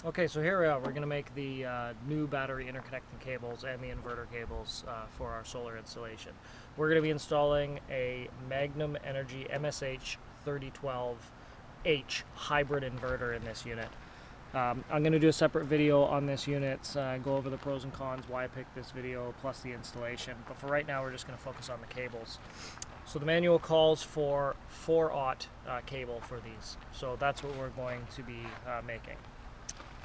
Okay, so here we are. We're going to make the new battery interconnecting cables and the inverter cables for our solar installation. We're going to be installing a Magnum Energy MSH 3012H hybrid inverter in this unit. I'm going to do a separate video on this unit, go over the pros and cons, why I picked this video, plus the installation. But for right now, we're just going to focus on the cables. So the manual calls for 4/0 cable for these. So that's what we're going to be making.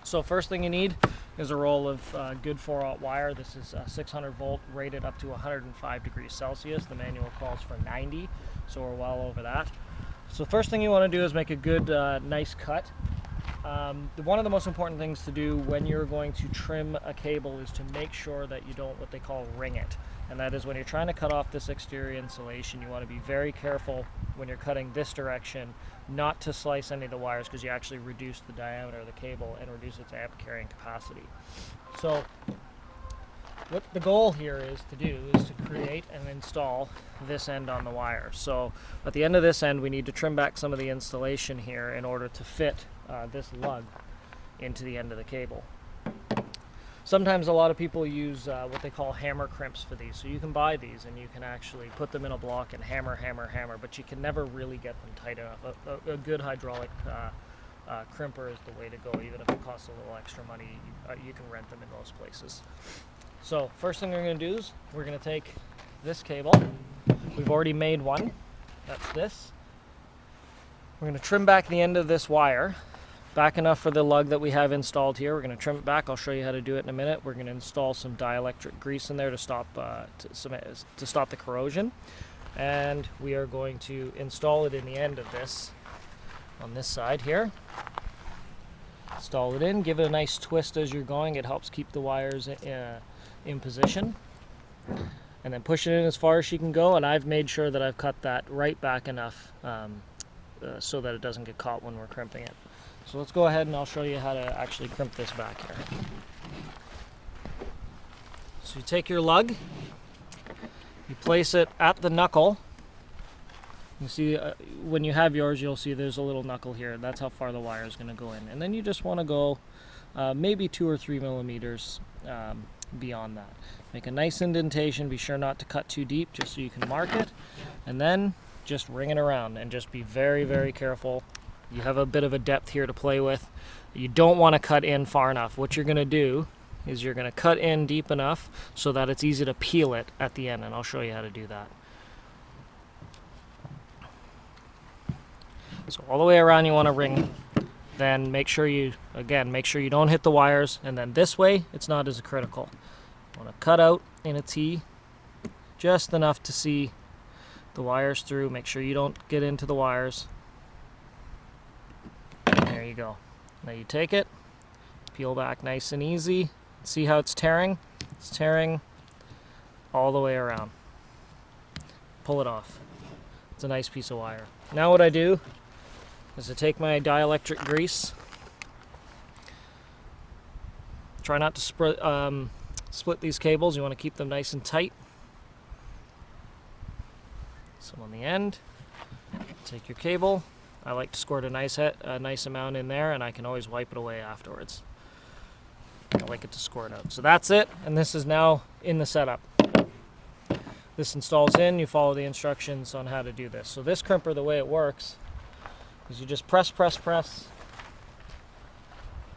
So first thing you need is a roll of good 4/0 wire. This is 600 volt, rated up to 105 degrees Celsius. The manual calls for 90, so we're well over that. So first thing you want to do is make a good, nice cut. One of the most important things to do when you're going to trim a cable is to make sure that you don't what they call ring it. And that is when you're trying to cut off this exterior insulation, you want to be very careful when you're cutting this direction not to slice any of the wires, because you actually reduce the diameter of the cable and reduce its amp carrying capacity. So what the goal here is to do is to create and install this end on the wire. So at the end of this end, we need to trim back some of the insulation here in order to fit this lug into the end of the cable. Sometimes a lot of people use what they call hammer crimps for these. So you can buy these and you can actually put them in a block and hammer, but you can never really get them tight enough. A good hydraulic crimper is the way to go, even if it costs a little extra money. You can rent them in most places. So first thing we're going to do is we're going to take this cable. We've already made one. That's this. We're going to trim back the end of this wire, back enough for the lug that we have installed here. We're going to trim it back. I'll show you how to do it in a minute. We're going to install some dielectric grease in there to stop the corrosion, and we are going to install it in the end of this on this side here. Install it in, give it a nice twist as you're going. It helps keep the wires in position, and then push it in as far as you can go. And I've made sure that I've cut that right back enough so that it doesn't get caught when we're crimping it. So let's go ahead and I'll show you how to actually crimp this back here. So you take your lug, you place it at the knuckle. You see when you have yours, you'll see there's a little knuckle here. That's how far the wire is going to go in. And then you just want to go maybe 2 or 3 millimeters beyond that. Make a nice indentation. Be sure not to cut too deep, just so you can mark it. And then just ring it around and just be very, very careful. You have a bit of a depth here to play with. You don't want to cut in far enough. What you're going to do is you're going to cut in deep enough so that it's easy to peel it at the end, and I'll show you how to do that. So all the way around you want to ring. Then make sure you don't hit the wires, and then this way it's not as critical. You want to cut out in a T just enough to see the wires through. Make sure you don't get into the wires. There you go. Now you take it, peel back nice and easy. See how it's tearing? It's tearing all the way around. Pull it off. It's a nice piece of wire. Now what I do is I take my dielectric grease. Try not to split these cables. You want to keep them nice and tight. So on the end, take your cable. I like to squirt a nice amount in there, and I can always wipe it away afterwards. I like it to squirt out. So that's it, and this is now in the setup. This installs in. You follow the instructions on how to do this. So this crimper, the way it works is you just press,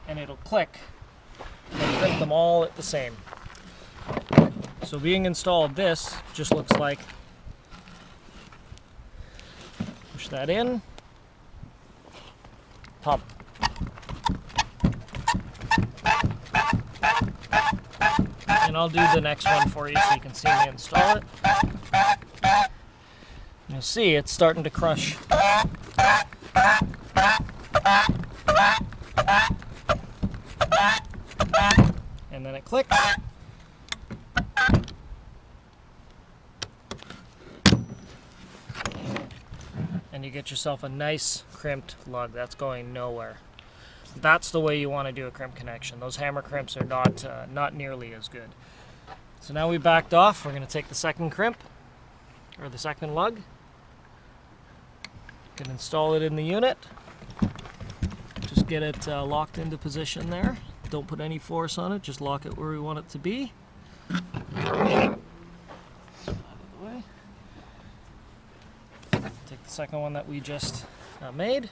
and it'll click and crimp them all at the same. So being installed, this just looks like push that in, pop. And I'll do the next one for you so you can see me install it. You'll see it's starting to crush. And then it clicks. And you get yourself a nice crimped lug. That's going nowhere. That's the way you want to do a crimp connection. Those hammer crimps are not nearly as good. So now we backed off. We're going to take the second crimp, or the second lug. You can install it in the unit. Just get it locked into position there. Don't put any force on it, just lock it where we want it to be. Out of the way. Take the second one that we just made.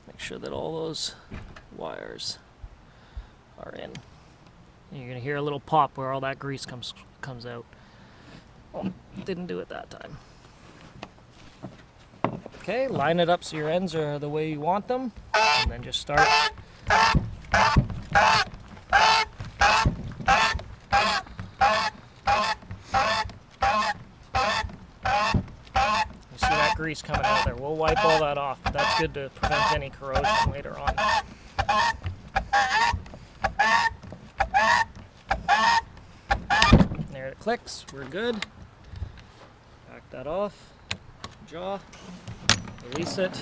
Make sure that all those wires are in. And you're going to hear a little pop where all that grease comes out. Oh, didn't do it that time. Okay, line it up so your ends are the way you want them, and then just start. You see that grease coming out there. We'll wipe all that off, but that's good to prevent any corrosion later on. There it clicks, we're good. Back that off, jaw, release it,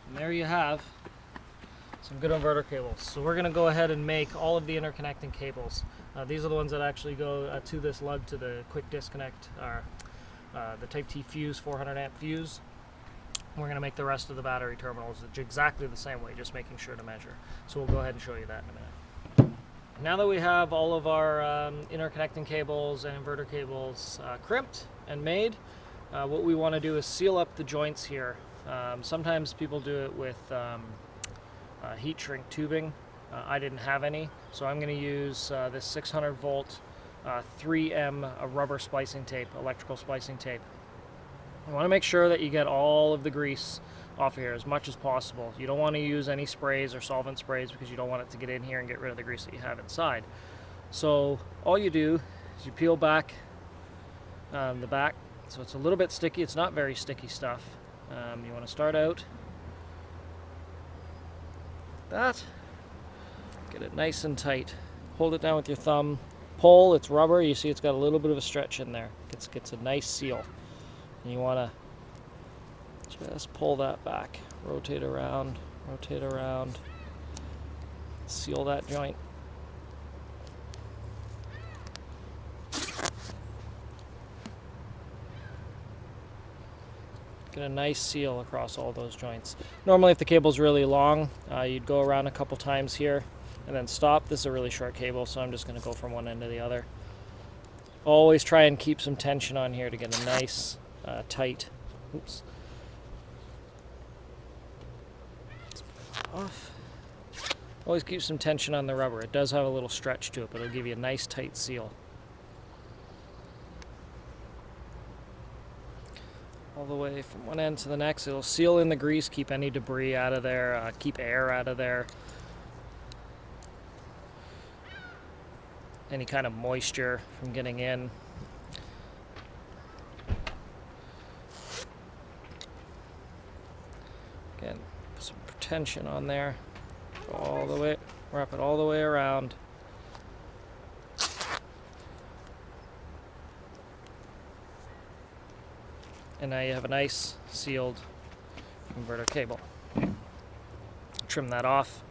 and there you have some good inverter cables. So we're going to go ahead and make all of the interconnecting cables. These are the ones that actually go to this lug, to the quick disconnect, the Type T fuse, 400 amp fuse. We're going to make the rest of the battery terminals exactly the same way, just making sure to measure. So we'll go ahead and show you that in a minute. Now that we have all of our interconnecting cables and inverter cables crimped and made, what we want to do is seal up the joints here. Sometimes people do it with heat shrink tubing. I didn't have any, so I'm going to use this 600 volt 3M rubber splicing tape, electrical splicing tape. You want to make sure that you get all of the grease off of here as much as possible. You don't want to use any sprays or solvent sprays because you don't want it to get in here and get rid of the grease that you have inside. So all you do is you peel back the back, so it's a little bit sticky. It's not very sticky stuff. You want to start out like that, get it nice and tight, hold it down with your thumb, pull. It's rubber, you see it's got a little bit of a stretch in there. It gets a nice seal, and you want to just pull that back, rotate around, seal that joint. Get a nice seal across all those joints. Normally if the cable's really long, you'd go around a couple times here and then stop. This is a really short cable, so I'm just going to go from one end to the other. Always try and keep some tension on here to get a nice tight, oops, off. Always keep some tension on the rubber. It does have a little stretch to it, but it'll give you a nice tight seal. All the way from one end to the next. It'll seal in the grease, keep any debris out of there, keep air out of there. Any kind of moisture from getting in. Again, put some tension on there. Go all the way, wrap it all the way around. And now you have a nice sealed inverter cable. Trim that off.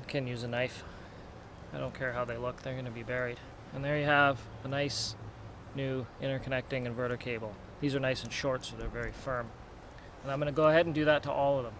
You can use a knife. I don't care how they look, they're going to be buried. And there you have a nice new interconnecting inverter cable. These are nice and short, so they're very firm. And I'm going to go ahead and do that to all of them.